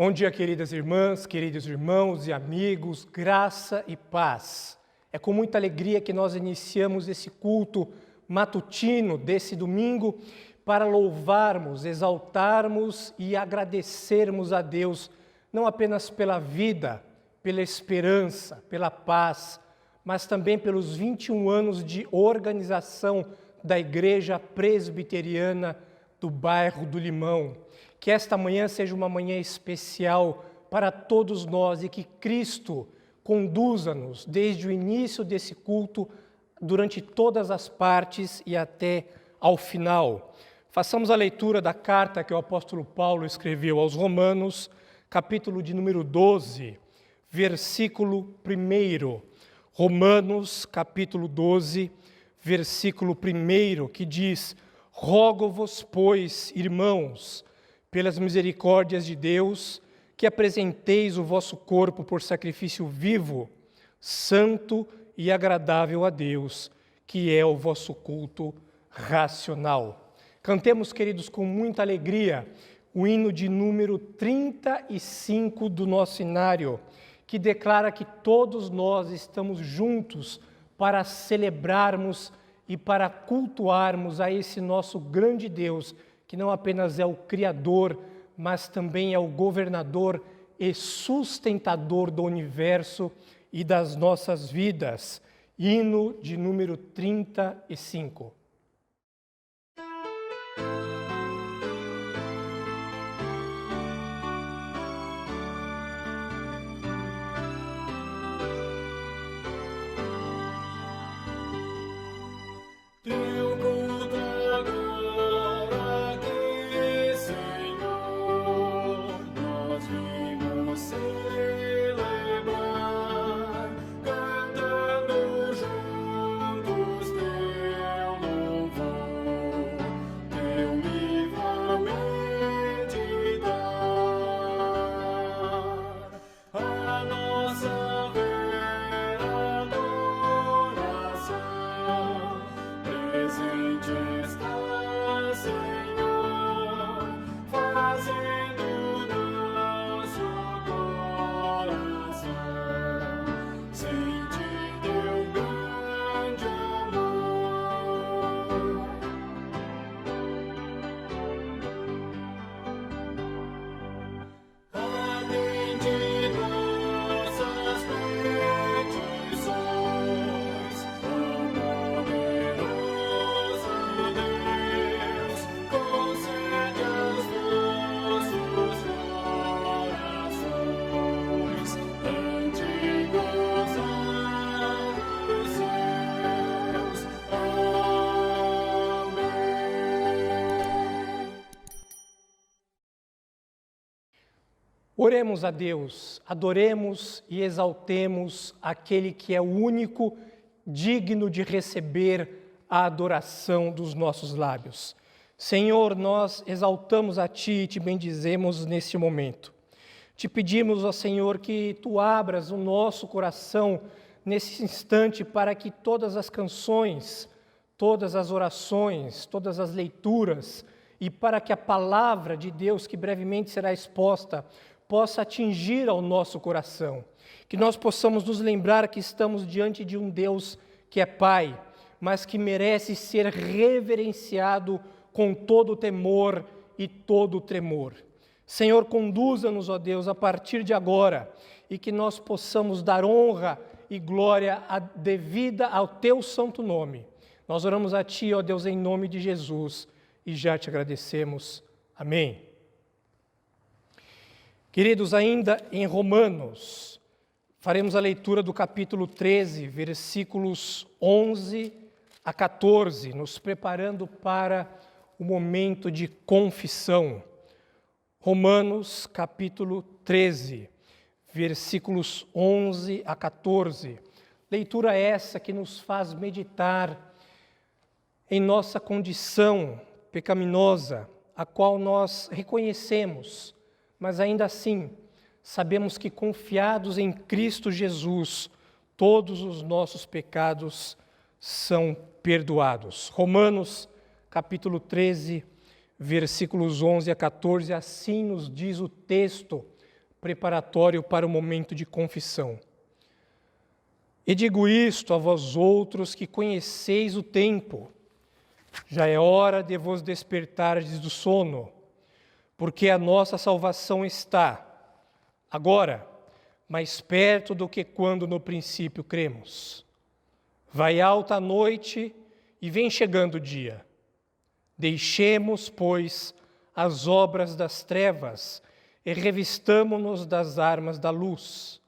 Bom dia, queridas irmãs, queridos irmãos e amigos, graça e paz. É com muita alegria que nós iniciamos esse culto matutino desse domingo para louvarmos, exaltarmos e agradecermos a Deus, não apenas pela vida, pela esperança, pela paz, mas também pelos 21 anos de organização da Igreja Presbiteriana do bairro do Limão. Que esta manhã seja uma manhã especial para todos nós e que Cristo conduza-nos desde o início desse culto, durante todas as partes e até ao final. Façamos a leitura da carta que o apóstolo Paulo escreveu aos Romanos, capítulo de número 12, versículo 1. Romanos, capítulo 12, versículo 1, que diz: Rogo-vos, pois, irmãos, pelas misericórdias de Deus, que apresenteis o vosso corpo por sacrifício vivo, santo e agradável a Deus, que é o vosso culto racional. Cantemos, queridos, com muita alegria, o hino de número 35 do nosso inário, que declara que todos nós estamos juntos para celebrarmos e para cultuarmos a esse nosso grande Deus, que não apenas é o Criador, mas também é o governador e sustentador do universo e das nossas vidas. Hino de número 35. Oremos a Deus, adoremos e exaltemos aquele que é o único digno de receber a adoração dos nossos lábios. Senhor, nós exaltamos a Ti e Te bendizemos nesse momento. Te pedimos, ó Senhor, que Tu abras o nosso coração nesse instante para que todas as canções, todas as orações, todas as leituras e para que a palavra de Deus que brevemente será exposta possa atingir ao nosso coração, que nós possamos nos lembrar que estamos diante de um Deus que é Pai, mas que merece ser reverenciado com todo temor e todo tremor. Senhor, conduza-nos, ó Deus, a partir de agora, e que nós possamos dar honra e glória devida ao Teu santo nome. Nós oramos a Ti, ó Deus, em nome de Jesus, e já te agradecemos. Amém. Queridos, ainda em Romanos, faremos a leitura do capítulo 13, versículos 11 a 14, nos preparando para o momento de confissão. Romanos, capítulo 13, versículos 11 a 14. Leitura essa que nos faz meditar em nossa condição pecaminosa, a qual nós reconhecemos, mas ainda assim sabemos que confiados em Cristo Jesus, todos os nossos pecados são perdoados. Romanos, capítulo 13, versículos 11 a 14, assim nos diz o texto preparatório para o momento de confissão. E digo isto a vós outros que conheceis o tempo, já é hora de vos despertardes do sono, porque a nossa salvação está, agora, mais perto do que quando no princípio cremos. Vai alta a noite e vem chegando o dia. Deixemos, pois, as obras das trevas e revistamo-nos das armas da luz.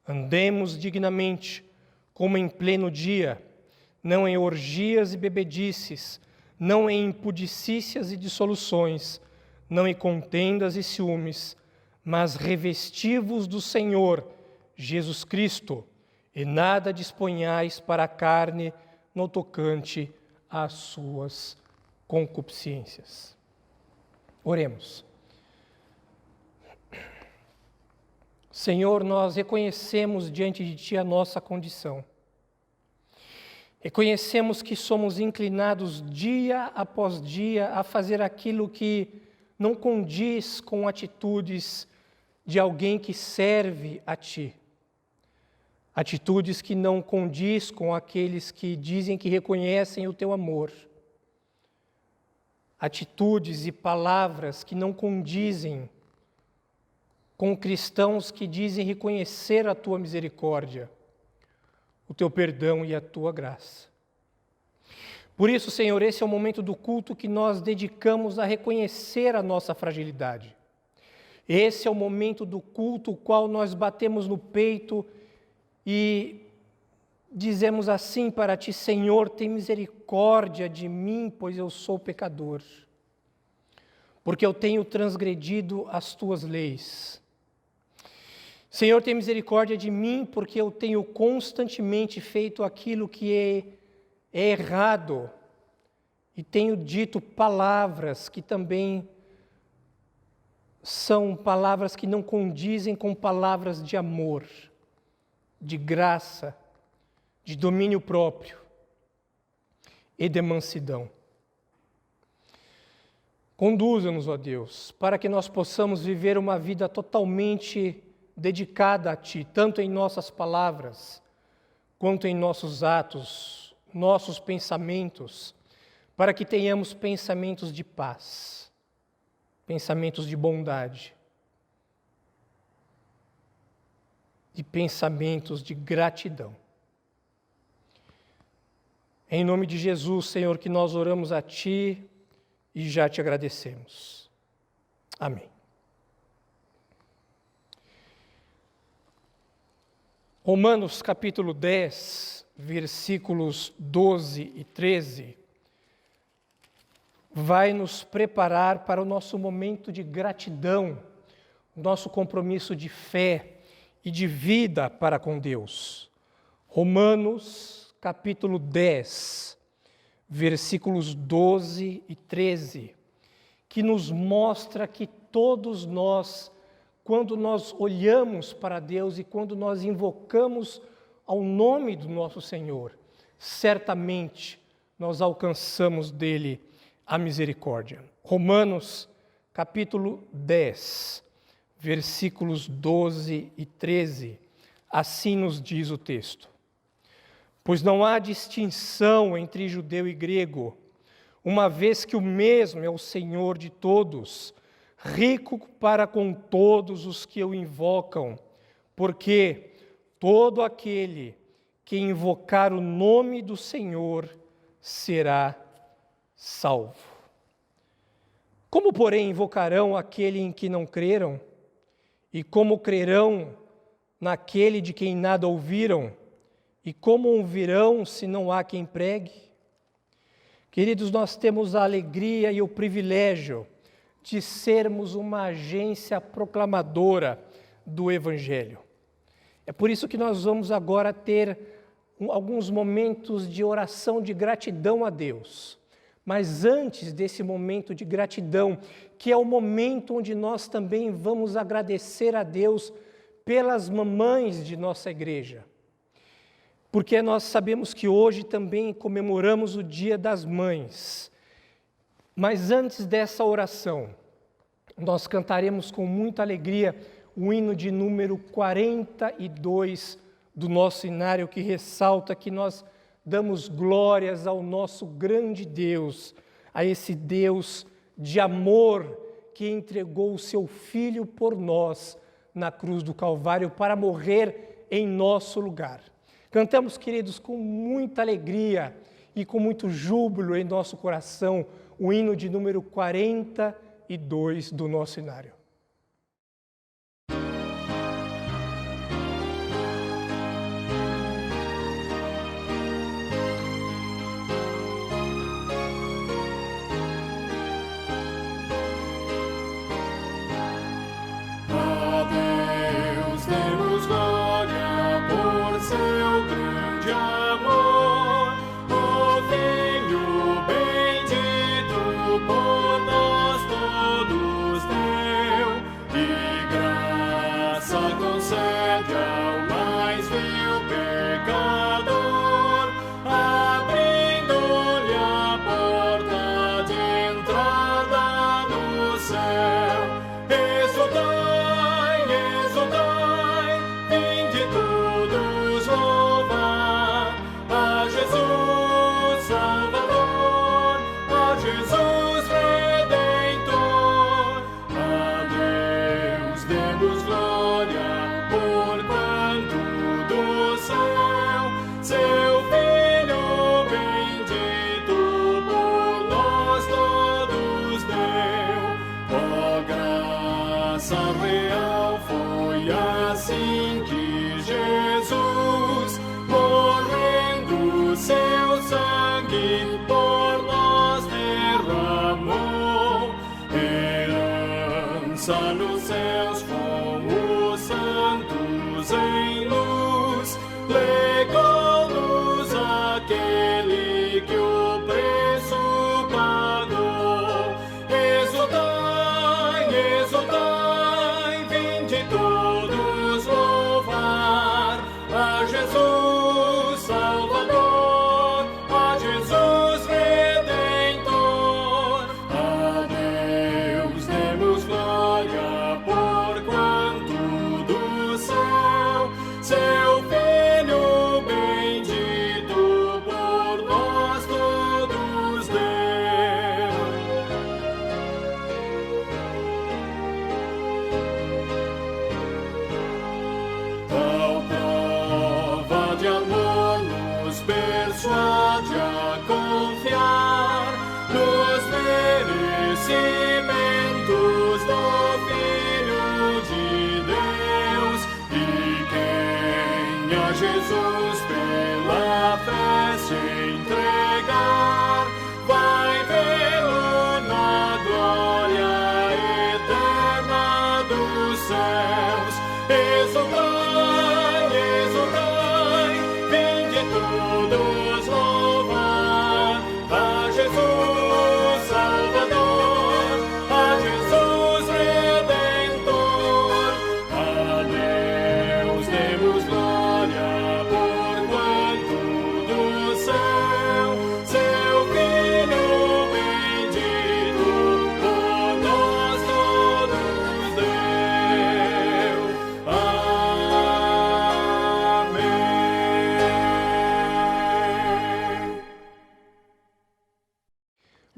Andemos dignamente, como em pleno dia, não em orgias e bebedices, não em impudicícias e dissoluções, não em contendas e ciúmes, mas revesti-vos do Senhor, Jesus Cristo, e nada disponhais para a carne no tocante às suas concupiscências. Oremos. Senhor, nós reconhecemos diante de Ti a nossa condição. Reconhecemos que somos inclinados dia após dia a fazer aquilo que não condiz com atitudes de alguém que serve a Ti. Atitudes que não condiz com aqueles que dizem que reconhecem o Teu amor. Atitudes e palavras que não condizem com cristãos que dizem reconhecer a Tua misericórdia, o Teu perdão e a Tua graça. Por isso, Senhor, esse é o momento do culto que nós dedicamos a reconhecer a nossa fragilidade. Esse é o momento do culto, o qual nós batemos no peito e dizemos assim para Ti: Senhor, tem misericórdia de mim, pois eu sou pecador, porque eu tenho transgredido as Tuas leis. Senhor, tem misericórdia de mim, porque eu tenho constantemente feito aquilo que é errado e tenho dito palavras que também são palavras que não condizem com palavras de amor, de graça, de domínio próprio e de mansidão. Conduza-nos, ó Deus, para que nós possamos viver uma vida totalmente dedicada a Ti, tanto em nossas palavras, quanto em nossos atos, nossos pensamentos, para que tenhamos pensamentos de paz, pensamentos de bondade, e pensamentos de gratidão. Em nome de Jesus, Senhor, que nós oramos a Ti e já Te agradecemos. Amém. Romanos capítulo 10, versículos 12 e 13, vai nos preparar para o nosso momento de gratidão, o nosso compromisso de fé e de vida para com Deus. Romanos capítulo 10, versículos 12 e 13, que nos mostra que todos nós, quando nós olhamos para Deus e quando nós invocamos ao nome do nosso Senhor, certamente nós alcançamos dele a misericórdia. Romanos, capítulo 10, versículos 12 e 13, assim nos diz o texto: Pois não há distinção entre judeu e grego, uma vez que o mesmo é o Senhor de todos, rico para com todos os que o invocam, porque todo aquele que invocar o nome do Senhor será salvo. Como, porém, invocarão aquele em que não creram? E como crerão naquele de quem nada ouviram? E como ouvirão se não há quem pregue? Queridos, nós temos a alegria e o privilégio de sermos uma agência proclamadora do Evangelho. É por isso que nós vamos agora ter alguns momentos de oração de gratidão a Deus. Mas antes desse momento de gratidão, que é o momento onde nós também vamos agradecer a Deus pelas mamães de nossa igreja. Porque nós sabemos que hoje também comemoramos o Dia das Mães. Mas antes dessa oração, nós cantaremos com muita alegria o hino de número 42 do nosso inário, que ressalta que nós damos glórias ao nosso grande Deus, a esse Deus de amor que entregou o seu Filho por nós na cruz do Calvário para morrer em nosso lugar. Cantamos, queridos, com muita alegria e com muito júbilo em nosso coração o hino de número 42 do nosso inário. Seu sangue por nós derramou.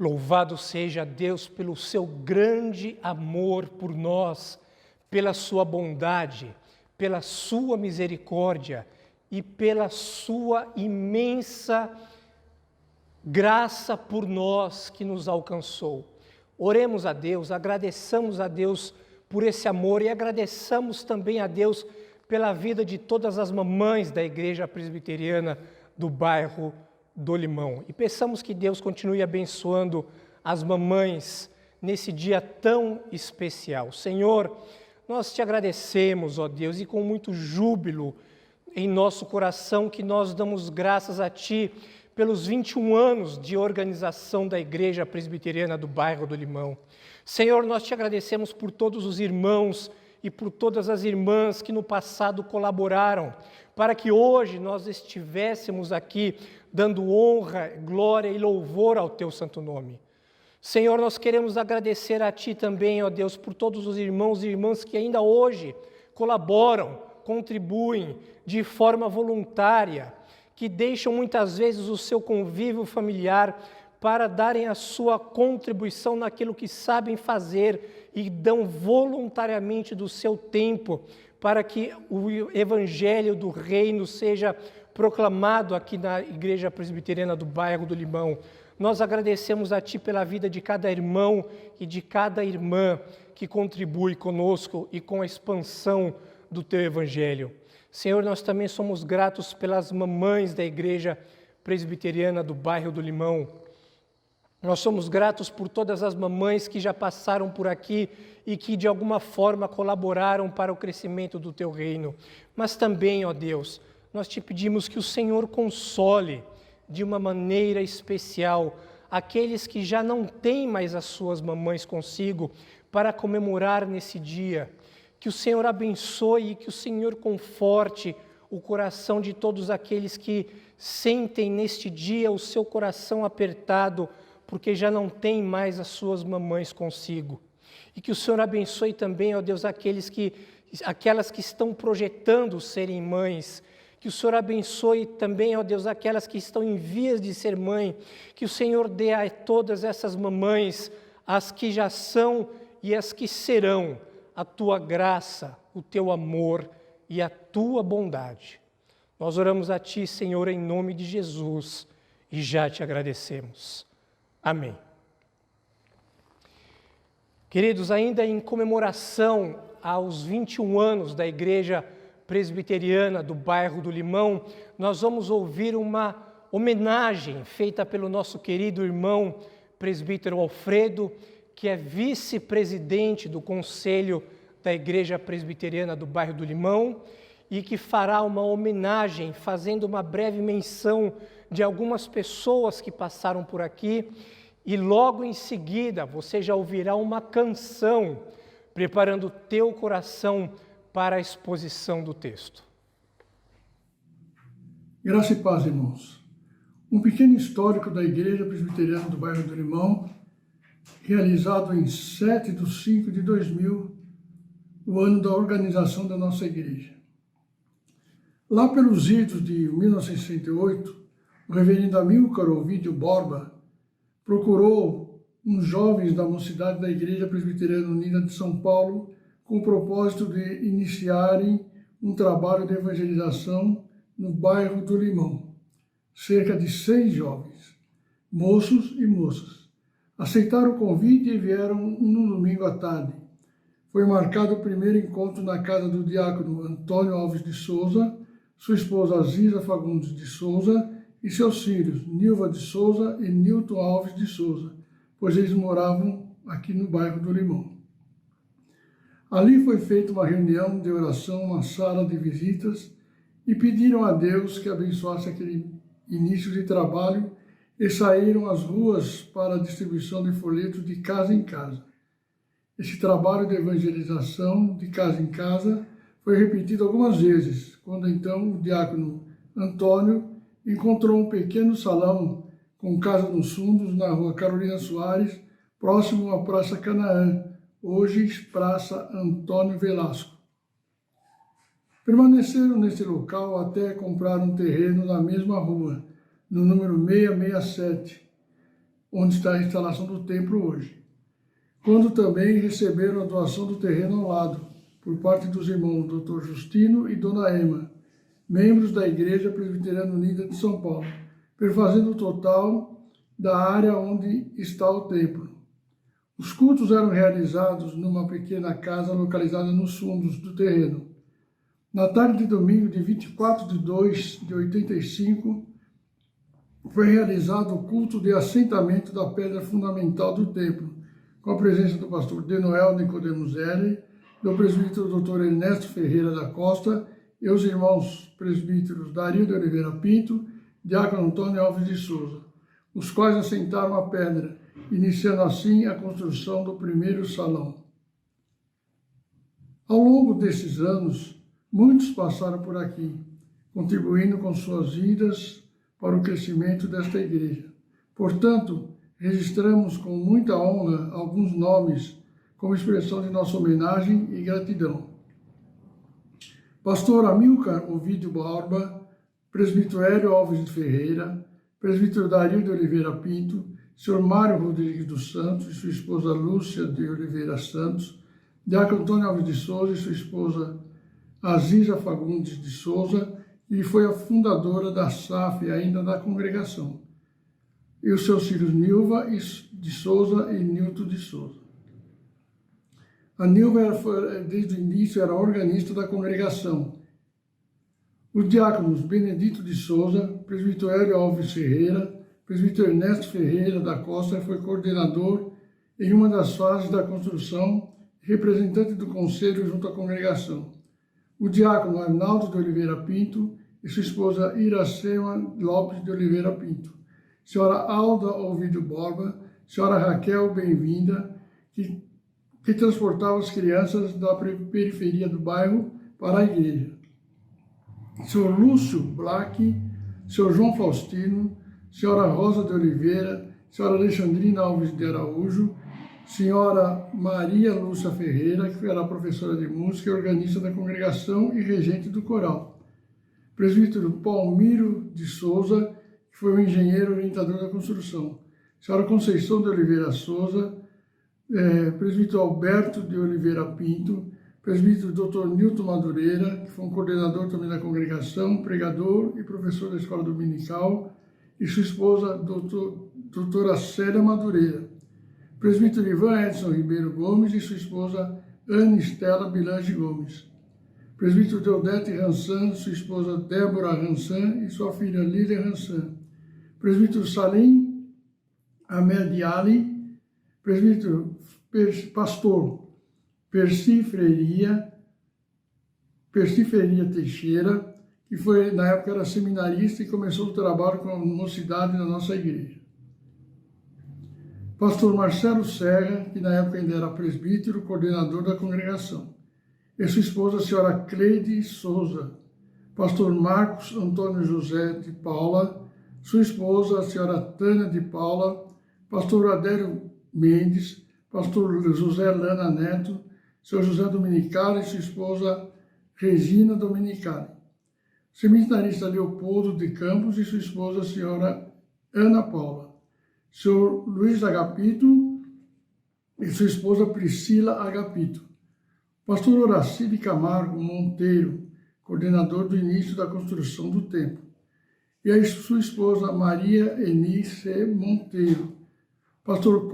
Louvado seja Deus pelo seu grande amor por nós, pela sua bondade, pela sua misericórdia e pela sua imensa graça por nós que nos alcançou. Oremos a Deus, agradeçamos a Deus por esse amor e agradeçamos também a Deus pela vida de todas as mamães da Igreja Presbiteriana do bairro do Limão. E peçamos que Deus continue abençoando as mamães nesse dia tão especial. Senhor, nós te agradecemos, ó Deus, e com muito júbilo em nosso coração que nós damos graças a Ti pelos 21 anos de organização da Igreja Presbiteriana do bairro do Limão. Senhor, nós te agradecemos por todos os irmãos e por todas as irmãs que no passado colaboraram para que hoje nós estivéssemos aqui dando honra, glória e louvor ao Teu santo nome. Senhor, nós queremos agradecer a Ti também, ó Deus, por todos os irmãos e irmãs que ainda hoje colaboram, contribuem de forma voluntária, que deixam muitas vezes o seu convívio familiar para darem a sua contribuição naquilo que sabem fazer e dão voluntariamente do seu tempo para que o Evangelho do Reino seja proclamado aqui na Igreja Presbiteriana do bairro do Limão. Nós agradecemos a Ti pela vida de cada irmão e de cada irmã que contribui conosco e com a expansão do Teu Evangelho. Senhor, nós também somos gratos pelas mamães da Igreja Presbiteriana do bairro do Limão. Nós somos gratos por todas as mamães que já passaram por aqui e que de alguma forma colaboraram para o crescimento do Teu reino. Mas também, ó Deus, nós te pedimos que o Senhor console de uma maneira especial aqueles que já não têm mais as suas mamães consigo para comemorar nesse dia. Que o Senhor abençoe e que o Senhor conforte o coração de todos aqueles que sentem neste dia o seu coração apertado porque já não têm mais as suas mamães consigo. E que o Senhor abençoe também, ó Deus, aquelas que estão projetando serem mães. Que o Senhor abençoe também, ó Deus, aquelas que estão em vias de ser mãe. Que o Senhor dê a todas essas mamães, as que já são e as que serão, a Tua graça, o Teu amor e a Tua bondade. Nós oramos a Ti, Senhor, em nome de Jesus e já Te agradecemos. Amém. Queridos, ainda em comemoração aos 21 anos da Igreja Presbiteriana do bairro do Limão, nós vamos ouvir uma homenagem feita pelo nosso querido irmão presbítero Alfredo, que é vice-presidente do Conselho da Igreja Presbiteriana do bairro do Limão e que fará uma homenagem, fazendo uma breve menção de algumas pessoas que passaram por aqui e logo em seguida você já ouvirá uma canção preparando o teu coração para a exposição do texto. Graça e paz, irmãos. Um pequeno histórico da Igreja Presbiteriana do bairro do Limão, realizado em 7/5/2000, o ano da organização da nossa igreja. Lá pelos idos de 1968, o reverendo Amílcar Ovídio Borba procurou uns jovens da mocidade da Igreja Presbiteriana Unida de São Paulo com o propósito de iniciarem um trabalho de evangelização no bairro do Limão. Cerca de 6 jovens, moços e moças, aceitaram o convite e vieram no domingo à tarde. Foi marcado o primeiro encontro na casa do diácono Antônio Alves de Souza, sua esposa Aziza Fagundes de Souza e seus filhos Nilva de Souza e Nilton Alves de Souza, pois eles moravam aqui no bairro do Limão. Ali foi feita uma reunião de oração, uma sala de visitas, e pediram a Deus que abençoasse aquele início de trabalho e saíram às ruas para a distribuição de folhetos de casa em casa. Esse trabalho de evangelização de casa em casa foi repetido algumas vezes, quando então o diácono Antônio encontrou um pequeno salão com casa nos fundos na rua Carolina Soares, próximo à Praça Canaã, hoje Praça Antônio Velasco. Permaneceram nesse local até comprar um terreno na mesma rua, no número 667, onde está a instalação do templo hoje. Quando também receberam a doação do terreno ao lado, por parte dos irmãos Dr. Justino e Dona Ema, membros da Igreja Presbiteriana Unida de São Paulo, perfazendo o total da área onde está o templo. Os cultos eram realizados numa pequena casa localizada nos fundos do terreno. Na tarde de domingo, de 24 de 2 de 85, foi realizado o culto de assentamento da pedra fundamental do templo, com a presença do pastor Denoel Nicodemos L., do presbítero Dr. Ernesto Ferreira da Costa e os irmãos presbíteros Dario de Oliveira Pinto, diácono Antônio Alves de Souza, os quais assentaram a pedra, iniciando assim a construção do primeiro salão. Ao longo desses anos, muitos passaram por aqui, contribuindo com suas vidas para o crescimento desta igreja. Portanto, registramos com muita honra alguns nomes como expressão de nossa homenagem e gratidão. Pastor Amilcar Ovidio Borba, presbítero Hélio Alves de Ferreira, presbítero Dario de Oliveira Pinto, Sr. Mário Rodrigues dos Santos e sua esposa Lúcia de Oliveira Santos, diácono Antônio Alves de Souza e sua esposa Aziza Fagundes de Souza, e foi a fundadora da SAF ainda da congregação, e os seus filhos Nilva de Souza e Nilton de Souza. A Nilva, desde o início, era organista da congregação. Os diáconos Benedito de Souza, presbítero Hélio Alves Ferreira, presbítero Ernesto Ferreira da Costa foi coordenador em uma das fases da construção, representante do conselho junto à congregação. O diácono Arnaldo de Oliveira Pinto e sua esposa Iracema Lopes de Oliveira Pinto. Senhora Alda Ovidio Borba, senhora Raquel Bem-vinda, que transportava as crianças da periferia do bairro para a igreja. Senhor Lúcio Black, senhor João Faustino, senhora Rosa de Oliveira, senhora Alexandrina Alves de Araújo, senhora Maria Lúcia Ferreira, que era professora de música e organista da congregação e regente do coral. Presbítero Palmiro de Souza, que foi um engenheiro orientador da construção. Senhora Conceição de Oliveira Souza, presbítero Alberto de Oliveira Pinto, presbítero Dr. Nilton Madureira, que foi um coordenador também da congregação, pregador e professor da escola dominical, e sua esposa, doutora Célia Madureira. Presbítero Ivan Edson Ribeiro Gomes e sua esposa Ana Estela Bilange Gomes. Presbítero Deodete Ransan, sua esposa Débora Ransan e sua filha Lília Ransan. Presbítero Salim Ahmed Ali, presbítero pastor Percy Freiria Teixeira, que foi, na época, era seminarista e começou o trabalho com a mocidade na nossa igreja. Pastor Marcelo Serra, que na época ainda era presbítero, coordenador da congregação. E sua esposa, a senhora Cleide Souza. Pastor Marcos Antônio José de Paula, sua esposa, a senhora Tânia de Paula. Pastor Adélio Mendes, pastor José Lana Neto, seu José Dominicali e sua esposa Regina Dominicali. Seminarista Leopoldo de Campos e sua esposa, a senhora Ana Paula. Senhor Luiz Agapito e sua esposa Priscila Agapito. Pastor Horaci de Camargo Monteiro, coordenador do início da construção do templo. E a sua esposa Maria Enice Monteiro. Pastor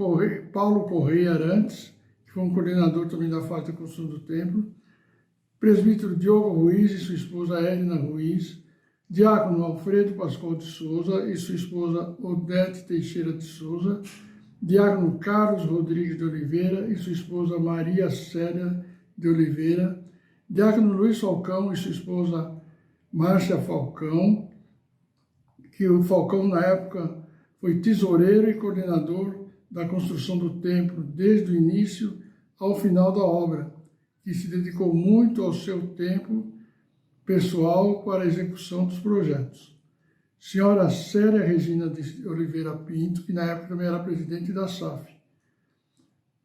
Paulo Correia Arantes, que foi um coordenador também da fase da construção do templo. Presbítero Diogo Ruiz e sua esposa Edna Ruiz. Diácono Alfredo Pascoal de Souza e sua esposa Odete Teixeira de Souza. Diácono Carlos Rodrigues de Oliveira e sua esposa Maria Célia de Oliveira. Diácono Luiz Falcão e sua esposa Márcia Falcão, que o Falcão, na época, foi tesoureiro e coordenador da construção do templo desde o início ao final da obra, que se dedicou muito ao seu tempo pessoal para a execução dos projetos. Senhora Célia Regina de Oliveira Pinto, que na época também era presidente da SAF.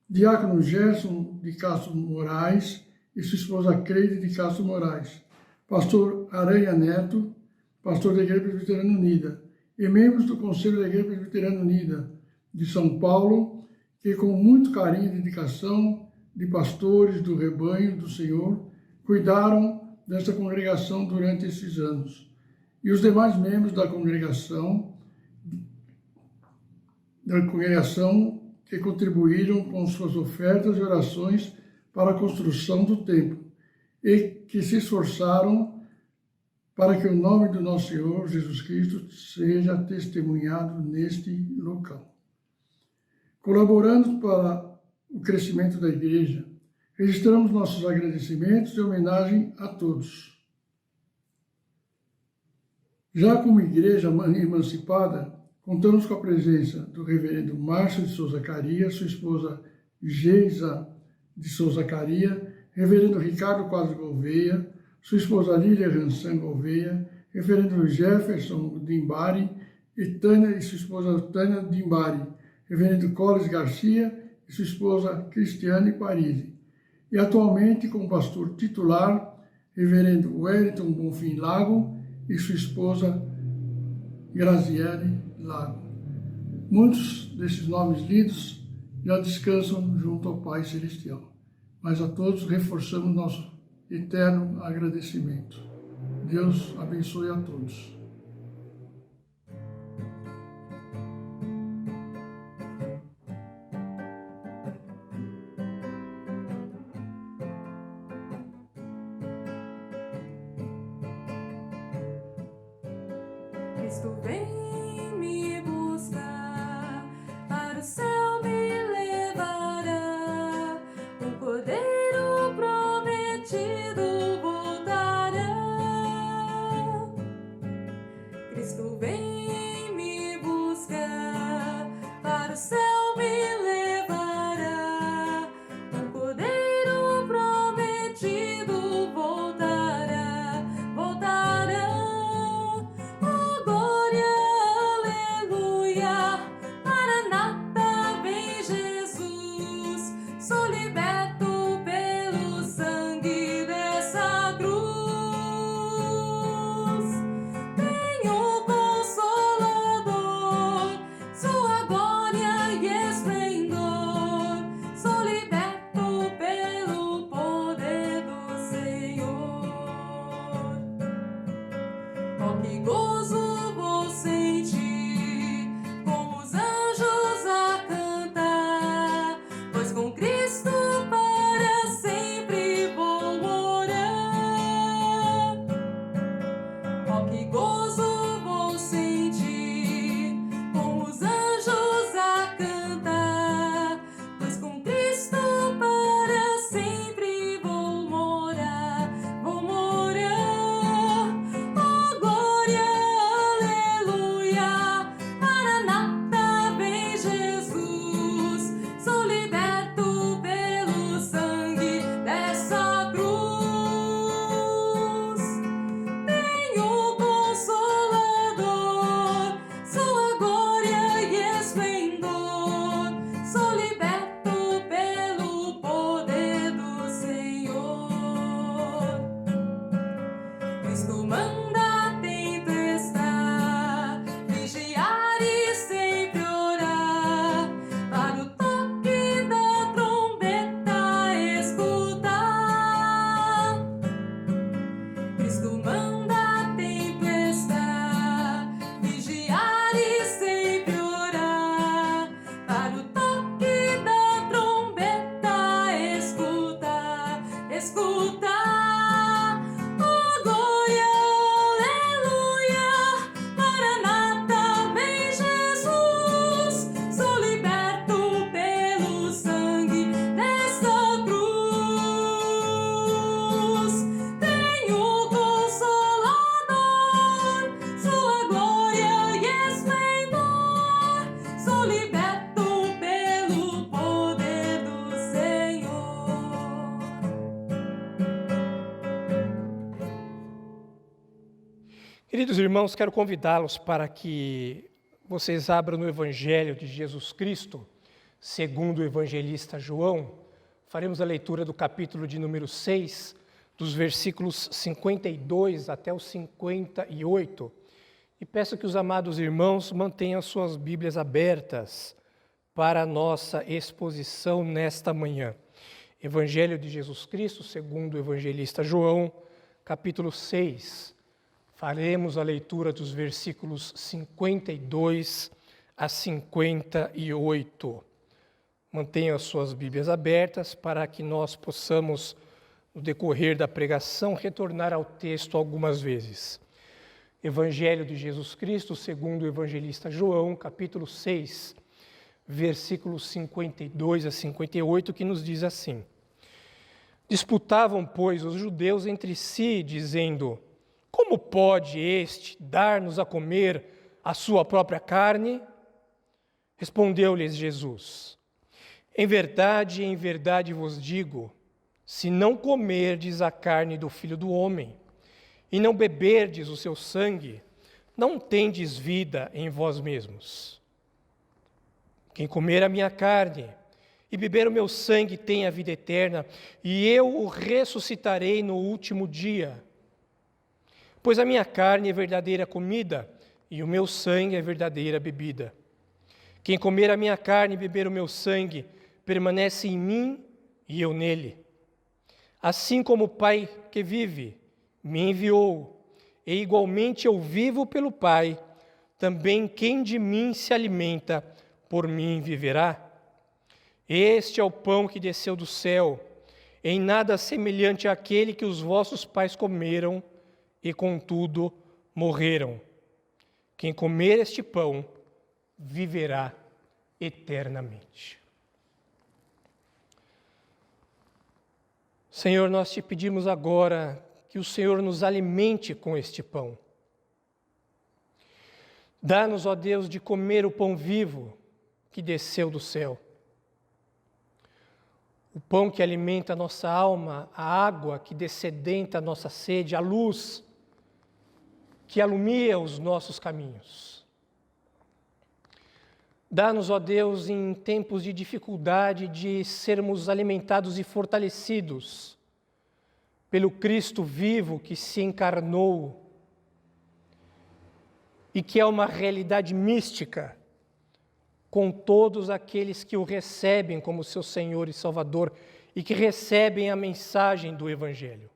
Diácono Gerson de Castro Moraes e sua esposa Creide de Castro Moraes. Pastor Aranha Neto, pastor da Igreja Presbiteriana Unida, e membros do Conselho da Igreja Presbiteriana Unida, de São Paulo, que com muito carinho e dedicação de pastores do rebanho do Senhor, cuidaram desta congregação durante esses anos. E os demais membros da congregação que contribuíram com suas ofertas e orações para a construção do templo e que se esforçaram para que o nome do nosso Senhor Jesus Cristo seja testemunhado neste local. Colaborando para o crescimento da igreja, registramos nossos agradecimentos e homenagem a todos. Já como igreja emancipada, contamos com a presença do reverendo Márcio de Souza Caria, sua esposa Geisa de Souza Caria, reverendo Ricardo Quadros Gouveia, sua esposa Lília Ransan Gouveia, reverendo Jefferson Dimbari e sua esposa Tânia Dimbari, reverendo Coles Garcia e sua esposa Cristiane Parisi. E atualmente como pastor titular, reverendo Wellington Bonfim Lago e sua esposa Graziele Lago. Muitos desses nomes lidos já descansam junto ao Pai Celestial, mas a todos reforçamos nosso eterno agradecimento. Deus abençoe a todos. Cristo vem me buscar, para o céu me levará, o Cordeiro prometido voltará. Cristo vem me buscar, para o céu me levará, o Cordeiro prometido voltará, voltará. Sou liberto pelo sangue dessa cruz. Tenho Consolador, sua glória e esplendor. Sou liberto pelo poder do Senhor. Oh, que gozo vou sentir com os anjos a cantar, pois com Cristo para sempre vou morar. Oh, que gozo vou sentir com os anjos a cantar, pois com Cristo para sempre vou morar, vou morar. Oh, glória, aleluia, Maranata, vem Jesus. Sou liberto pelo sangue dessa cruz. Tenho Consolador, sua glória e esplendor. Sou liberto pelo poder do Senhor. Cristo manda atento estar, vigiar e sempre orar, para o toque da trombeta escutar. Cristo manda atento estar, vigiar e sempre orar, para o toque da trombeta escutar, escutar. Oh, glória, aleluia, Maranata, vem Jesus. Sou liberto pelo sangue dessa cruz. Tenho Consolador, sua glória e esplendor. Sou liberto pelo poder do Senhor. Queridos irmãos, quero convidá-los para que vocês abram no Evangelho de Jesus Cristo, segundo o evangelista João. Faremos a leitura do capítulo de número 6, dos versículos 52 até os 58. E peço que os amados irmãos mantenham suas Bíblias abertas para a nossa exposição nesta manhã. Evangelho de Jesus Cristo, segundo o evangelista João, capítulo 6. Faremos a leitura dos versículos 52 a 58. Mantenham as suas Bíblias abertas para que nós possamos, no decorrer da pregação, retornar ao texto algumas vezes. Evangelho de Jesus Cristo, segundo o evangelista João, capítulo 6, versículos 52 a 58, que nos diz assim: Disputavam, pois, os judeus entre si, dizendo: Como pode este dar-nos a comer a sua própria carne? Respondeu-lhes Jesus: em verdade vos digo, se não comerdes a carne do Filho do Homem, e não beberdes o seu sangue, não tendes vida em vós mesmos. Quem comer a minha carne e beber o meu sangue tem a vida eterna, e eu o ressuscitarei no último dia. Pois a minha carne é verdadeira comida, e o meu sangue é verdadeira bebida. Quem comer a minha carne e beber o meu sangue, permanece em mim e eu nele. Assim como o Pai que vive me enviou, e igualmente eu vivo pelo Pai, também quem de mim se alimenta, por mim viverá. Este é o pão que desceu do céu, em nada semelhante àquele que os vossos pais comeram e contudo morreram. Quem comer este pão viverá eternamente. Senhor, nós te pedimos agora que o Senhor nos alimente com este pão. Dá-nos, ó Deus, de comer o pão vivo que desceu do céu. O pão que alimenta a nossa alma, a água que dessedenta a nossa sede, a luz que alumia os nossos caminhos. Dá-nos, ó Deus, em tempos de dificuldade, de sermos alimentados e fortalecidos pelo Cristo vivo que se encarnou e que é uma realidade mística com todos aqueles que o recebem como seu Senhor e Salvador e que recebem a mensagem do Evangelho.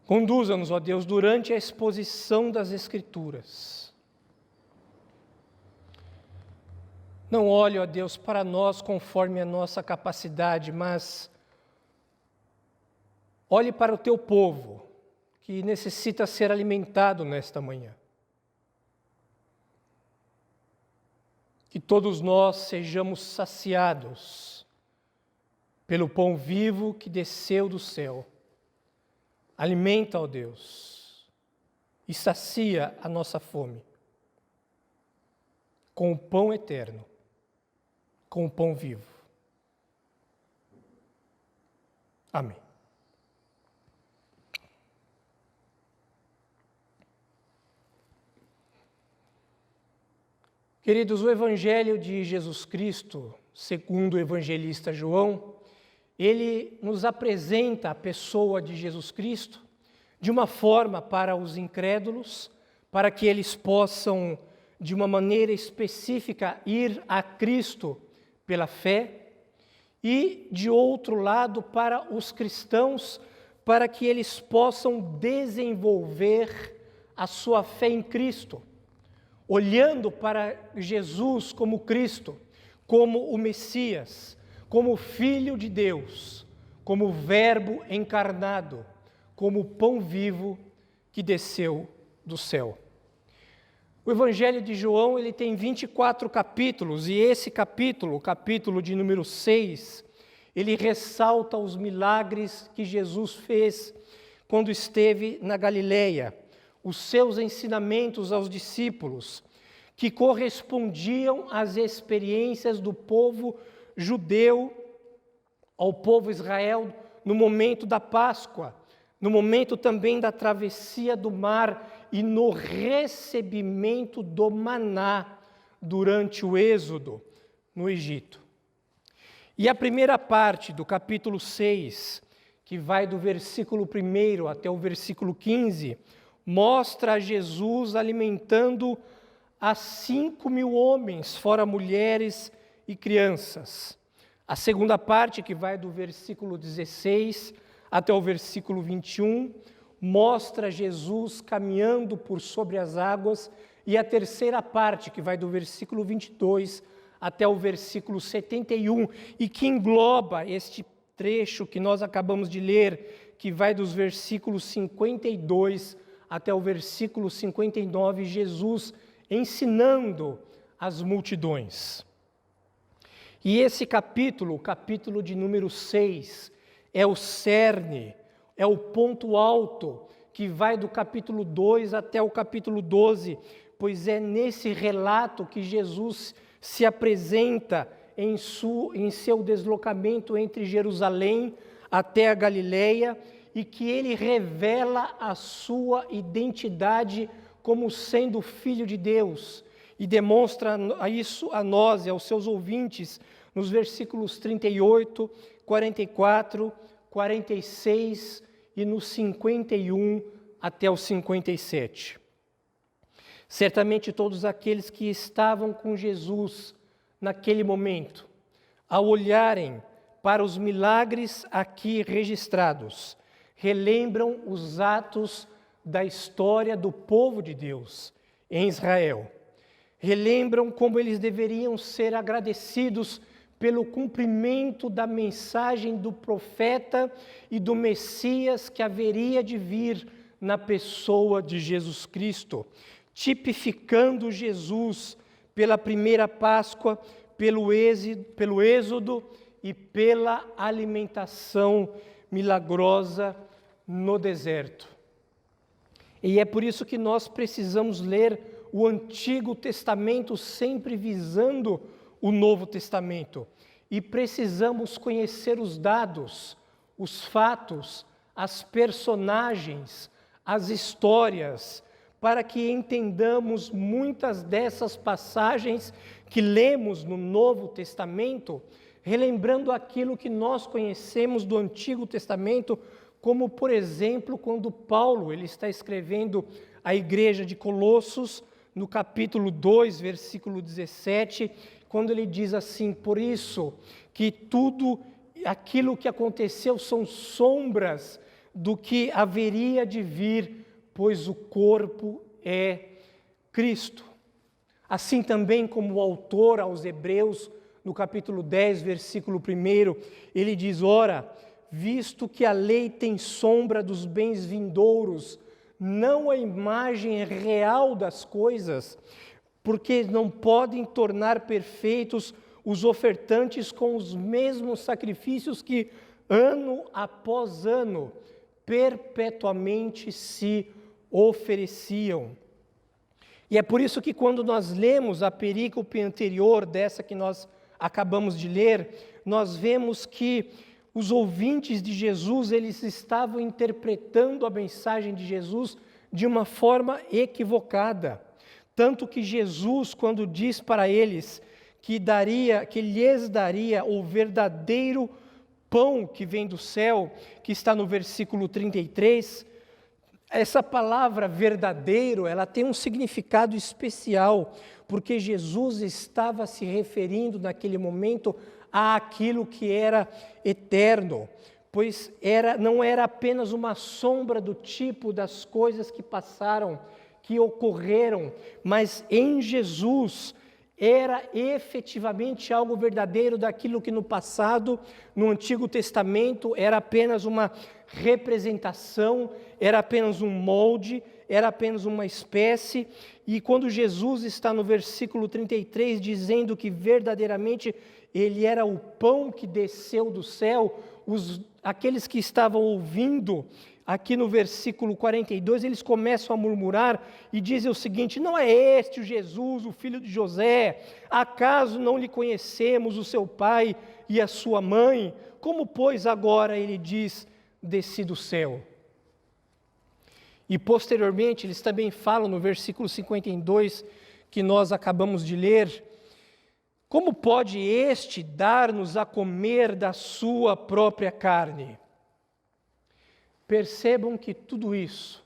Conduza-nos, ó Deus, durante a exposição das Escrituras. Não olhe, ó Deus, para nós conforme a nossa capacidade, mas olhe para o teu povo, que necessita ser alimentado nesta manhã. Que todos nós sejamos saciados pelo pão vivo que desceu do céu. Alimenta, ó Deus, e sacia a nossa fome com o pão eterno, com o pão vivo. Amém. Queridos, o Evangelho de Jesus Cristo, segundo o evangelista João, ele nos apresenta a pessoa de Jesus Cristo de uma forma para os incrédulos, para que eles possam, de uma maneira específica, ir a Cristo pela fé, e, de outro lado, para os cristãos, para que eles possam desenvolver a sua fé em Cristo, olhando para Jesus como Cristo, como o Messias, como o Filho de Deus, como o Verbo encarnado, como o pão vivo que desceu do céu. O Evangelho de João, ele tem 24 capítulos, e esse capítulo, o capítulo de número 6, ele ressalta os milagres que Jesus fez quando esteve na Galileia, os seus ensinamentos aos discípulos, que correspondiam às experiências do povo judeu, ao povo Israel, no momento da Páscoa, no momento também da travessia do mar e no recebimento do maná durante o êxodo no Egito. E a primeira parte do capítulo 6, que vai do versículo 1 até o versículo 15, mostra Jesus alimentando a 5.000 homens, fora mulheres e crianças. A segunda parte, que vai do versículo 16 até o versículo 21, mostra Jesus caminhando por sobre as águas, e a terceira parte, que vai do versículo 22 até o versículo 71, e que engloba este trecho que nós acabamos de ler, que vai dos versículos 52 até o versículo 59, Jesus ensinando as multidões. E esse capítulo, o capítulo de número 6, é o cerne, é o ponto alto, que vai do capítulo 2 até o capítulo 12, pois é nesse relato que Jesus se apresenta em seu deslocamento entre Jerusalém até a Galileia, e que ele revela a sua identidade como sendo filho de Deus, e demonstra isso a nós e aos seus ouvintes nos versículos 38, 44, 46 e no 51 até o 57. Certamente todos aqueles que estavam com Jesus naquele momento, ao olharem para os milagres aqui registrados, relembram os atos da história do povo de Deus em Israel. Relembram como eles deveriam ser agradecidos pelo cumprimento da mensagem do profeta e do Messias que haveria de vir na pessoa de Jesus Cristo, tipificando Jesus pela primeira Páscoa, pelo êxodo e pela alimentação milagrosa no deserto. E é por isso que nós precisamos ler o Antigo Testamento sempre visando o Novo Testamento. E precisamos conhecer os dados, os fatos, as personagens, as histórias, para que entendamos muitas dessas passagens que lemos no Novo Testamento, relembrando aquilo que nós conhecemos do Antigo Testamento, como, por exemplo, quando Paulo ele está escrevendo à igreja de Colossos, no capítulo 2, versículo 17, quando ele diz assim: por isso que tudo aquilo que aconteceu são sombras do que haveria de vir, pois o corpo é Cristo. Assim também como o autor aos Hebreus, no capítulo 10, versículo 1, ele diz: ora, visto que a lei tem sombra dos bens vindouros, não a imagem real das coisas, porque não podem tornar perfeitos os ofertantes com os mesmos sacrifícios que, ano após ano, perpetuamente se ofereciam. E é por isso que quando nós lemos a perícope anterior dessa que nós acabamos de ler, nós vemos que os ouvintes de Jesus, eles estavam interpretando a mensagem de Jesus de uma forma equivocada. Tanto que Jesus, quando diz para eles que lhes daria o verdadeiro pão que vem do céu, que está no versículo 33, essa palavra verdadeiro, ela tem um significado especial, porque Jesus estava se referindo naquele momento àquilo que era eterno, pois não era apenas uma sombra do tipo das coisas que passaram, que ocorreram, mas em Jesus era efetivamente algo verdadeiro daquilo que no passado, no Antigo Testamento, era apenas uma representação, era apenas um molde, era apenas uma espécie. E quando Jesus está no versículo 33 dizendo que verdadeiramente ele era o pão que desceu do céu, aqueles que estavam ouvindo aqui no versículo 42, eles começam a murmurar e dizem o seguinte: não é este o Jesus, o filho de José? Acaso não lhe conhecemos o seu pai e a sua mãe? Como, pois, agora ele diz, desci do céu? E posteriormente, eles também falam no versículo 52, que nós acabamos de ler: como pode este dar-nos a comer da sua própria carne? Percebam que tudo isso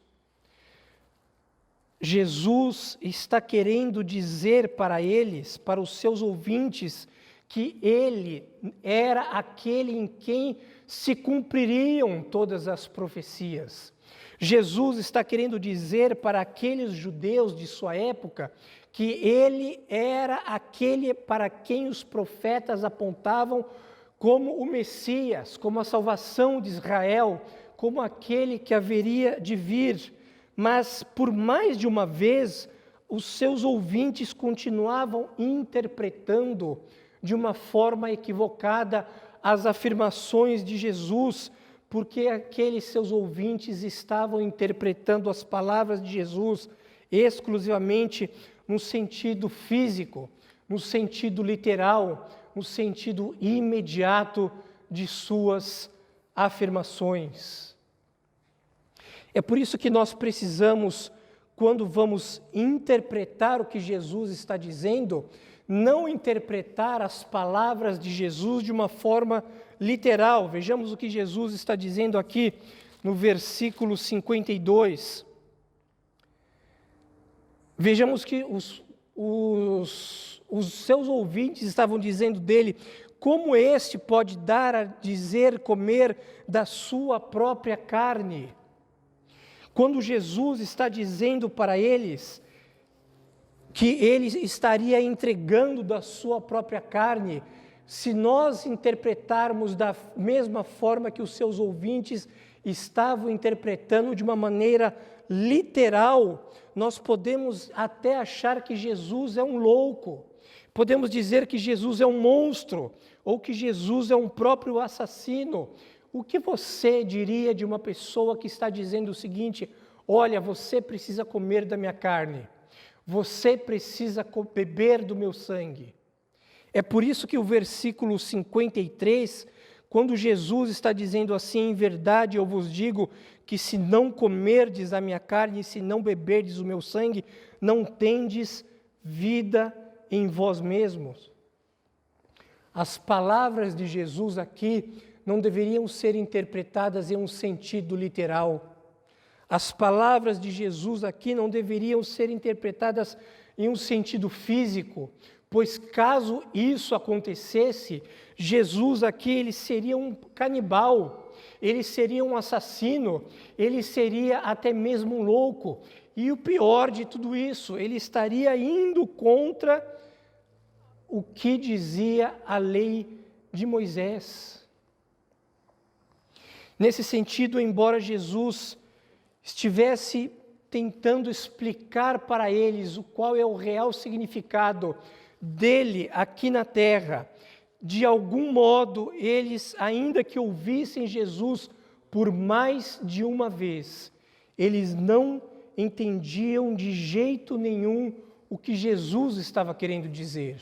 Jesus está querendo dizer para eles, para os seus ouvintes, que ele era aquele em quem se cumpririam todas as profecias. Jesus está querendo dizer para aqueles judeus de sua época que ele era aquele para quem os profetas apontavam como o Messias, como a salvação de Israel, como aquele que haveria de vir. Mas, por mais de uma vez, os seus ouvintes continuavam interpretando de uma forma equivocada as afirmações de Jesus, porque aqueles seus ouvintes estavam interpretando as palavras de Jesus exclusivamente no sentido físico, no sentido literal, no sentido imediato de suas afirmações. É por isso que nós precisamos, quando vamos interpretar o que Jesus está dizendo, não interpretar as palavras de Jesus de uma forma literal. Vejamos o que Jesus está dizendo aqui no versículo 52. Vejamos que os seus ouvintes estavam dizendo dele: como este pode dar a dizer comer da sua própria carne? Quando Jesus está dizendo para eles que ele estaria entregando da sua própria carne, se nós interpretarmos da mesma forma que os seus ouvintes estavam interpretando de uma maneira literal, nós podemos até achar que Jesus é um louco, podemos dizer que Jesus é um monstro, ou que Jesus é um próprio assassino. O que você diria de uma pessoa que está dizendo o seguinte: olha, você precisa comer da minha carne, você precisa beber do meu sangue? É por isso que o versículo 53, quando Jesus está dizendo assim: em verdade eu vos digo que se não comerdes a minha carne e se não beberdes o meu sangue, não tendes vida em vós mesmos. As palavras de Jesus aqui não deveriam ser interpretadas em um sentido literal. As palavras de Jesus aqui não deveriam ser interpretadas em um sentido físico, pois caso isso acontecesse, Jesus aqui ele seria um canibal, ele seria um assassino, ele seria até mesmo um louco. E o pior de tudo isso, ele estaria indo contra o que dizia a lei de Moisés. Nesse sentido, embora Jesus estivesse tentando explicar para eles qual é o real significado dele aqui na terra, de algum modo eles, ainda que ouvissem Jesus por mais de uma vez, eles não entendiam de jeito nenhum o que Jesus estava querendo dizer.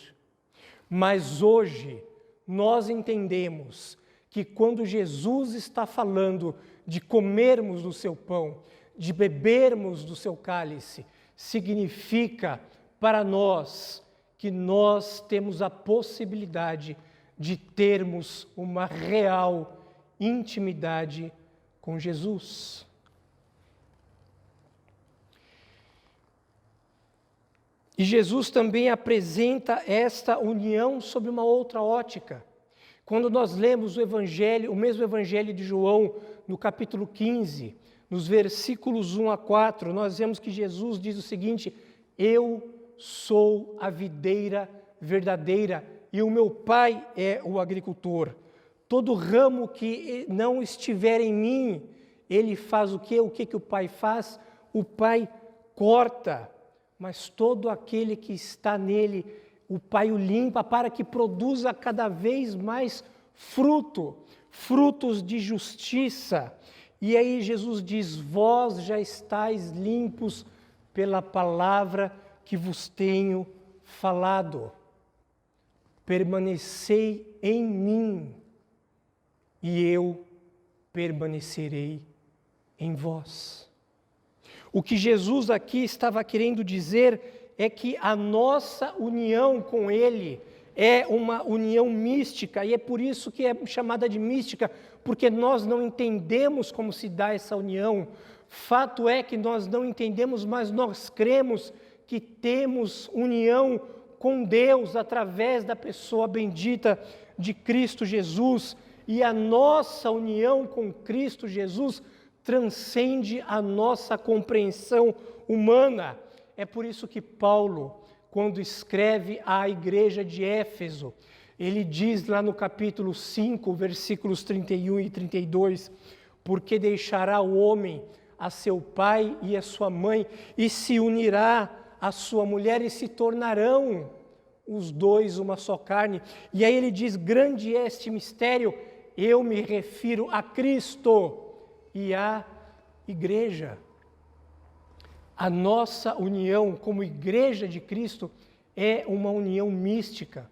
Mas hoje nós entendemos que quando Jesus está falando de comermos do seu pão, de bebermos do seu cálice, significa para nós que nós temos a possibilidade de termos uma real intimidade com Jesus. E Jesus também apresenta esta união sob uma outra ótica. Quando nós lemos o Evangelho, o mesmo Evangelho de João, no capítulo 15, nos versículos 1 a 4, nós vemos que Jesus diz o seguinte: eu sou a videira verdadeira e o meu Pai é o agricultor. Todo ramo que não estiver em mim, ele faz o quê? O que o Pai faz? O Pai corta, mas todo aquele que está nele, o Pai o limpa para que produza cada vez mais frutos de justiça. E aí Jesus diz: vós já estáis limpos pela palavra que vos tenho falado. Permanecei em mim e eu permanecerei em vós. O que Jesus aqui estava querendo dizer é que a nossa união com Ele é uma união mística, e é por isso que é chamada de mística, porque nós não entendemos como se dá essa união, Fato é que nós não entendemos, mas nós cremos que temos união com Deus através da pessoa bendita de Cristo Jesus. E a nossa união com Cristo Jesus transcende a nossa compreensão humana. É por isso que Paulo, quando escreve à igreja de Éfeso, ele diz lá no capítulo 5, versículos 31 e 32, porque deixará o homem a seu pai e a sua mãe, e se unirá à sua mulher, e se tornarão os dois uma só carne. E aí ele diz, grande é este mistério, eu me refiro a Cristo e à igreja. A nossa união como igreja de Cristo é uma união mística.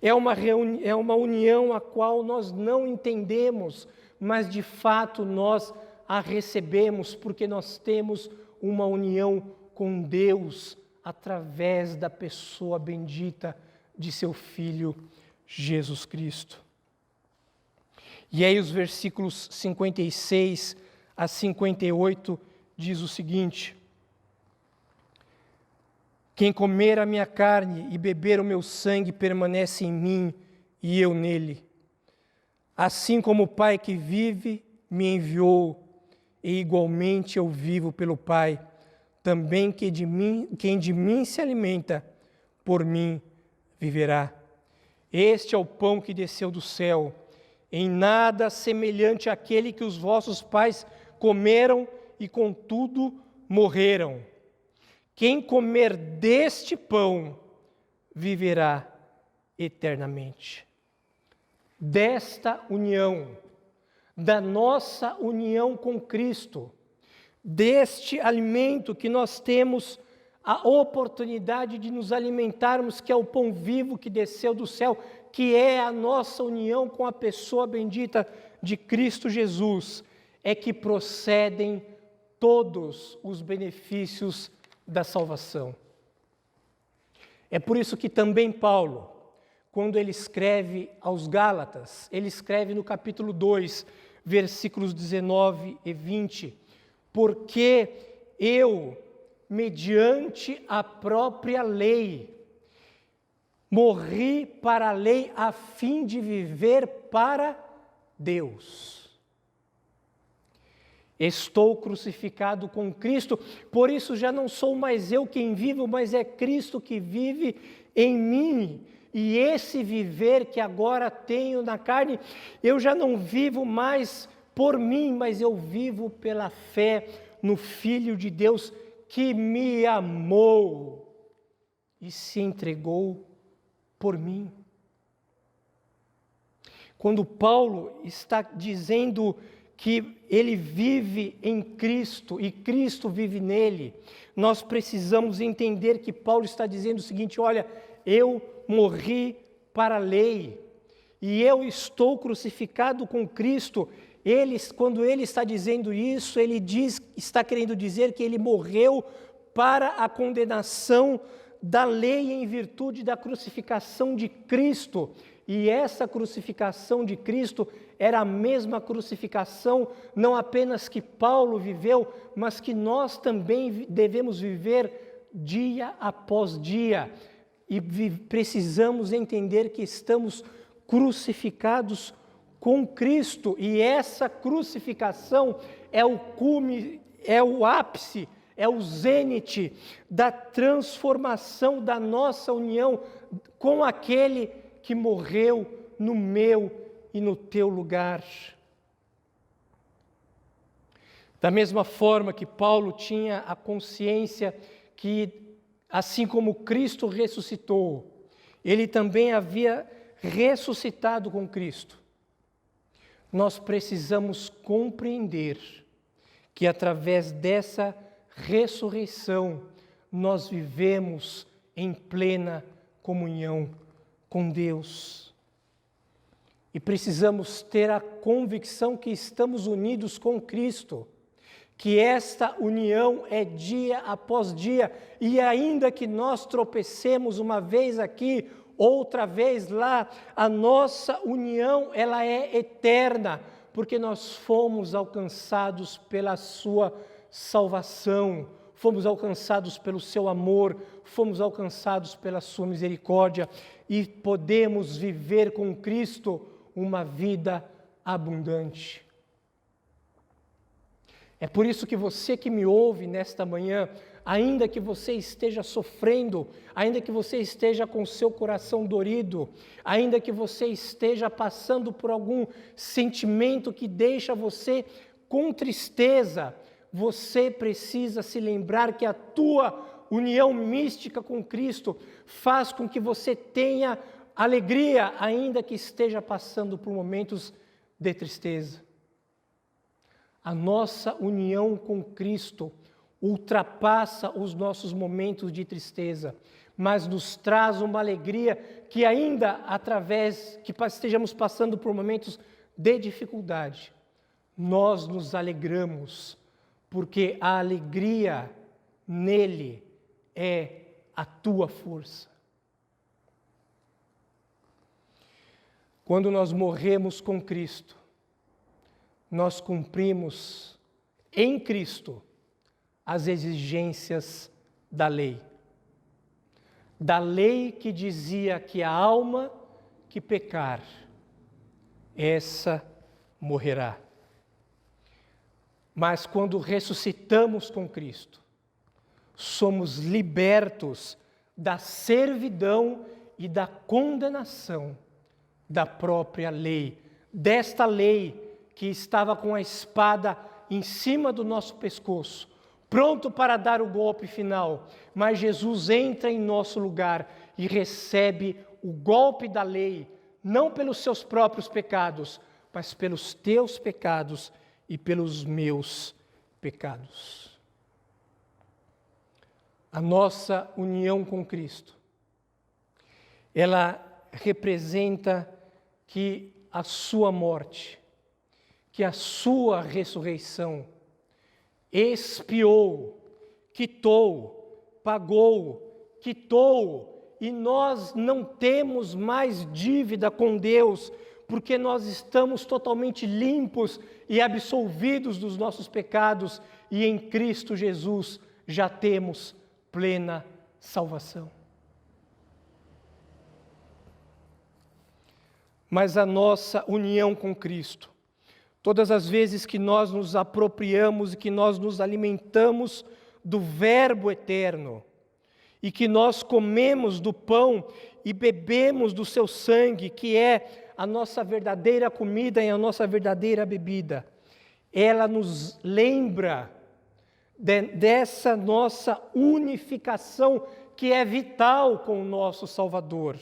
É uma união a qual nós não entendemos, mas de fato nós a recebemos, porque nós temos uma união com Deus através da pessoa bendita de seu Filho Jesus Cristo. E aí os versículos 56 a 58 diz o seguinte: quem comer a minha carne e beber o meu sangue permanece em mim e eu nele. Assim como o Pai que vive me enviou, e igualmente eu vivo pelo Pai, também quem de mim se alimenta, por mim viverá. Este é o pão que desceu do céu, em nada semelhante àquele que os vossos pais comeram e contudo morreram. Quem comer deste pão viverá eternamente. Desta união, da nossa união com Cristo, deste alimento que nós temos a oportunidade de nos alimentarmos, que é o pão vivo que desceu do céu, que é a nossa união com a pessoa bendita de Cristo Jesus, é que procedem todos os benefícios da salvação. É por isso que também Paulo, quando ele escreve aos Gálatas, ele escreve no capítulo 2, versículos 19 e 20, porque eu, mediante a própria lei, morri para a lei a fim de viver para Deus. Estou crucificado com Cristo, por isso já não sou mais eu quem vivo, mas é Cristo que vive em mim. E esse viver que agora tenho na carne, eu já não vivo mais por mim, mas eu vivo pela fé no Filho de Deus que me amou e se entregou por mim. Quando Paulo está dizendo que ele vive em Cristo e Cristo vive nele, nós precisamos entender que Paulo está dizendo o seguinte: olha, eu morri para a lei e eu estou crucificado com Cristo. Quando ele está dizendo isso, ele está querendo dizer que ele morreu para a condenação da lei em virtude da crucificação de Cristo. E essa crucificação de Cristo era a mesma crucificação, não apenas que Paulo viveu, mas que nós também devemos viver dia após dia. E precisamos entender que estamos crucificados com Cristo. E essa crucificação é o cume, é o ápice, é o zênite da transformação da nossa união com aquele que morreu no meu e no teu lugar. Da mesma forma que Paulo tinha a consciência que, assim como Cristo ressuscitou, ele também havia ressuscitado com Cristo. Nós precisamos compreender que através dessa ressurreição nós vivemos em plena comunhão com Deus. E precisamos ter a convicção que estamos unidos com Cristo, que esta união é dia após dia, e ainda que nós tropecemos uma vez aqui, outra vez lá, a nossa união ela é eterna, porque nós fomos alcançados pela sua salvação, fomos alcançados pelo seu amor, fomos alcançados pela sua misericórdia e podemos viver com Cristo uma vida abundante. É por isso que você que me ouve nesta manhã, ainda que você esteja sofrendo, ainda que você esteja com seu coração dorido, ainda que você esteja passando por algum sentimento que deixa você com tristeza, você precisa se lembrar que a tua união mística com Cristo faz com que você tenha alegria, ainda que esteja passando por momentos de tristeza. A nossa união com Cristo ultrapassa os nossos momentos de tristeza, mas nos traz uma alegria que ainda que estejamos passando por momentos de dificuldade, nós nos alegramos, porque a alegria nele é a tua força. Quando nós morremos com Cristo, nós cumprimos em Cristo as exigências da lei. Da lei que dizia que a alma que pecar, essa morrerá. Mas quando ressuscitamos com Cristo, somos libertos da servidão e da condenação da própria lei, desta lei que estava com a espada em cima do nosso pescoço, pronto para dar o golpe final, mas Jesus entra em nosso lugar e recebe o golpe da lei, não pelos seus próprios pecados, mas pelos teus pecados e pelos meus pecados. A nossa união com Cristo, ela representa que a sua morte, que a sua ressurreição expiou, quitou, pagou, quitou, e nós não temos mais dívida com Deus, porque nós estamos totalmente limpos e absolvidos dos nossos pecados, e em Cristo Jesus já temos plena salvação. Mas a nossa união com Cristo, todas as vezes que nós nos apropriamos e que nós nos alimentamos do Verbo eterno, e que nós comemos do pão e bebemos do seu sangue, que é a nossa verdadeira comida e a nossa verdadeira bebida, ela nos lembra dessa nossa unificação que é vital com o nosso Salvador.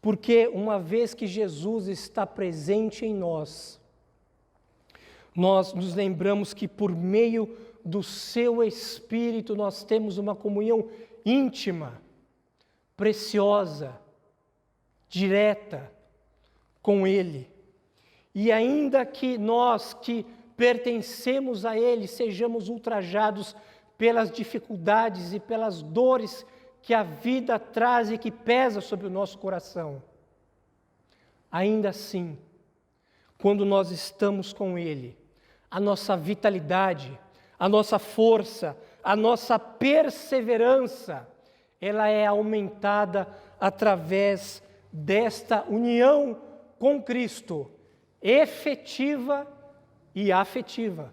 Porque uma vez que Jesus está presente em nós, nós nos lembramos que por meio do seu Espírito nós temos uma comunhão íntima, preciosa, direta com Ele. E ainda que nós que pertencemos a Ele sejamos ultrajados pelas dificuldades e pelas dores que a vida traz e que pesa sobre o nosso coração, ainda assim, quando nós estamos com Ele, a nossa vitalidade, a nossa força, a nossa perseverança, ela é aumentada através desta união com Cristo, efetiva e afetiva,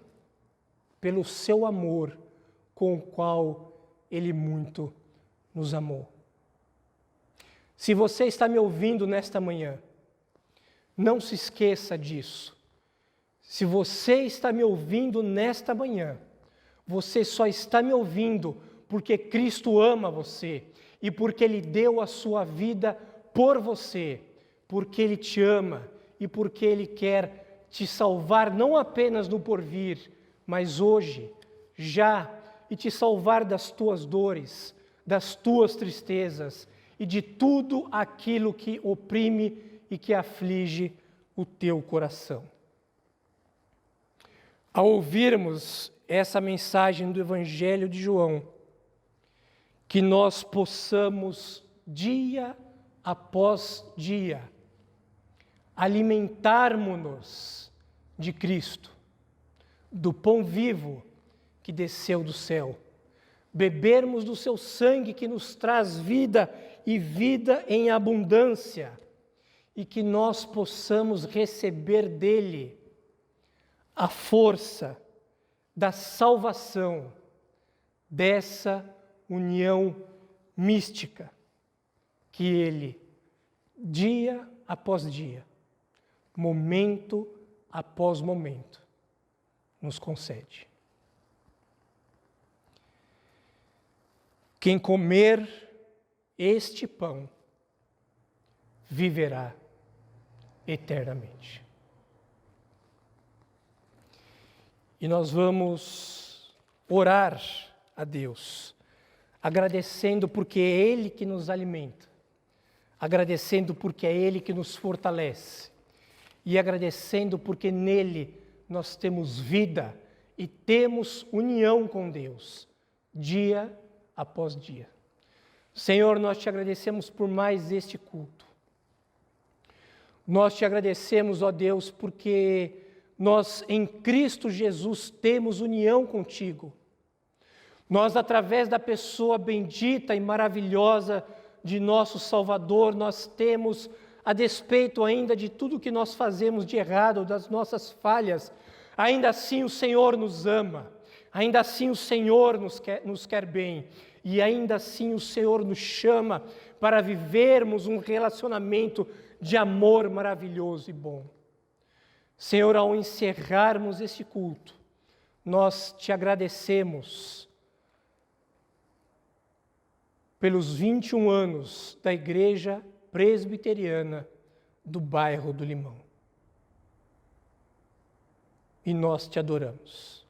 pelo seu amor com o qual Ele muito nos amou. Se você está me ouvindo nesta manhã, não se esqueça disso. Se você está me ouvindo nesta manhã, você só está me ouvindo porque Cristo ama você e porque Ele deu a sua vida por você, porque Ele te ama e porque Ele quer te salvar não apenas no porvir, mas hoje, já, e te salvar das tuas dores, das tuas tristezas e de tudo aquilo que oprime e que aflige o teu coração. Ao ouvirmos essa mensagem do Evangelho de João, que nós possamos, dia após dia, alimentarmos-nos de Cristo, do pão vivo que desceu do céu, bebermos do seu sangue que nos traz vida e vida em abundância, e que nós possamos receber dele a força da salvação, dessa união mística que ele, dia após dia, momento após momento, nos concede. Quem comer este pão viverá eternamente. E nós vamos orar a Deus, agradecendo porque é Ele que nos alimenta, agradecendo porque é Ele que nos fortalece e agradecendo porque nele nós temos vida e temos união com Deus, dia após dia. Senhor, nós te agradecemos por mais este culto. Nós te agradecemos, ó Deus, porque nós em Cristo Jesus temos união contigo. Nós, através da pessoa bendita e maravilhosa de nosso Salvador, nós temos, a despeito ainda de tudo que nós fazemos de errado, das nossas falhas, ainda assim o Senhor nos ama, ainda assim o Senhor nos quer bem, e ainda assim o Senhor nos chama para vivermos um relacionamento de amor maravilhoso e bom. Senhor, ao encerrarmos esse culto, nós te agradecemos pelos 21 anos da Igreja Presbiteriana do bairro do Limão. E nós te adoramos,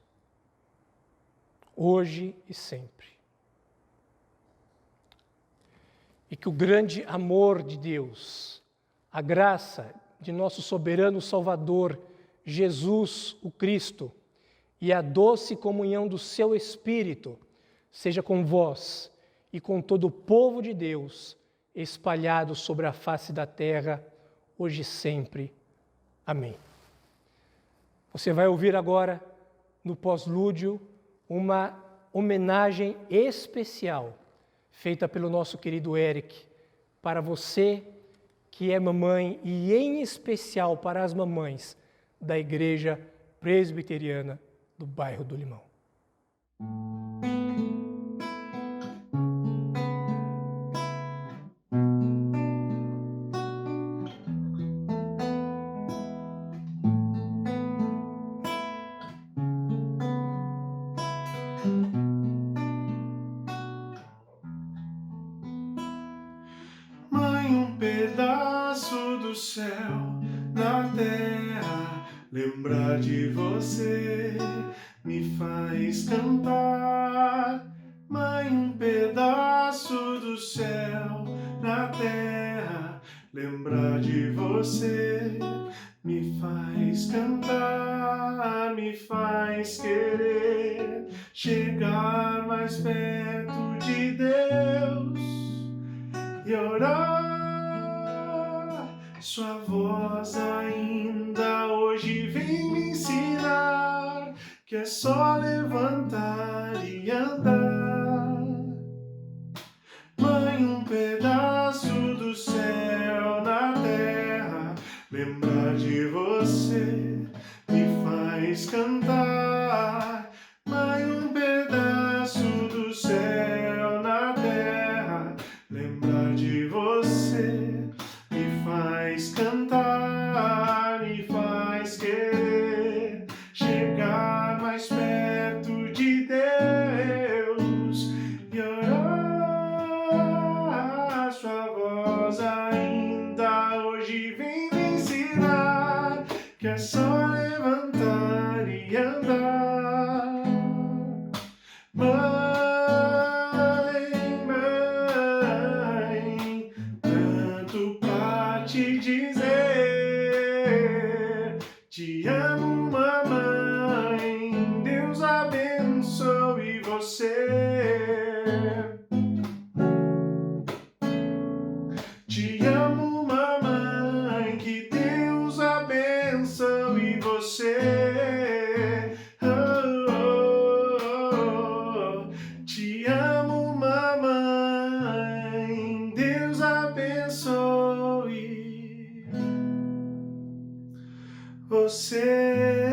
hoje e sempre. E que o grande amor de Deus, a graça de nosso soberano Salvador, Jesus o Cristo, e a doce comunhão do seu Espírito, seja com vós e com todo o povo de Deus, espalhado sobre a face da terra, hoje e sempre. Amém. Você vai ouvir agora, no pós-lúdio, uma homenagem especial feita pelo nosso querido Eric, para você que é mamãe e em especial para as mamães da Igreja Presbiteriana do bairro do Limão. Pedaço do céu na terra, lembrar de você me faz cantar. Mãe, um pedaço do céu na terra, lembrar de você me faz cantar, me faz querer chegar mais perto de Deus e orar. Sua voz ainda hoje vem me ensinar que é só levantar e andar. Mãe, um pedaço do céu na terra, lembrar de você me faz cantar. Mãe, um pedaço do céu na terra, lembrar de você me faz cantar, me faz querer chegar mais perto de Deus e orar. Sua voz ainda hoje vem me ensinar que é só levantar e andar. Mãe, tanto pra te dizer, te amo, mamãe, Deus abençoe você. Te amo, mamãe, que Deus abençoe você. Oh, oh, oh. você.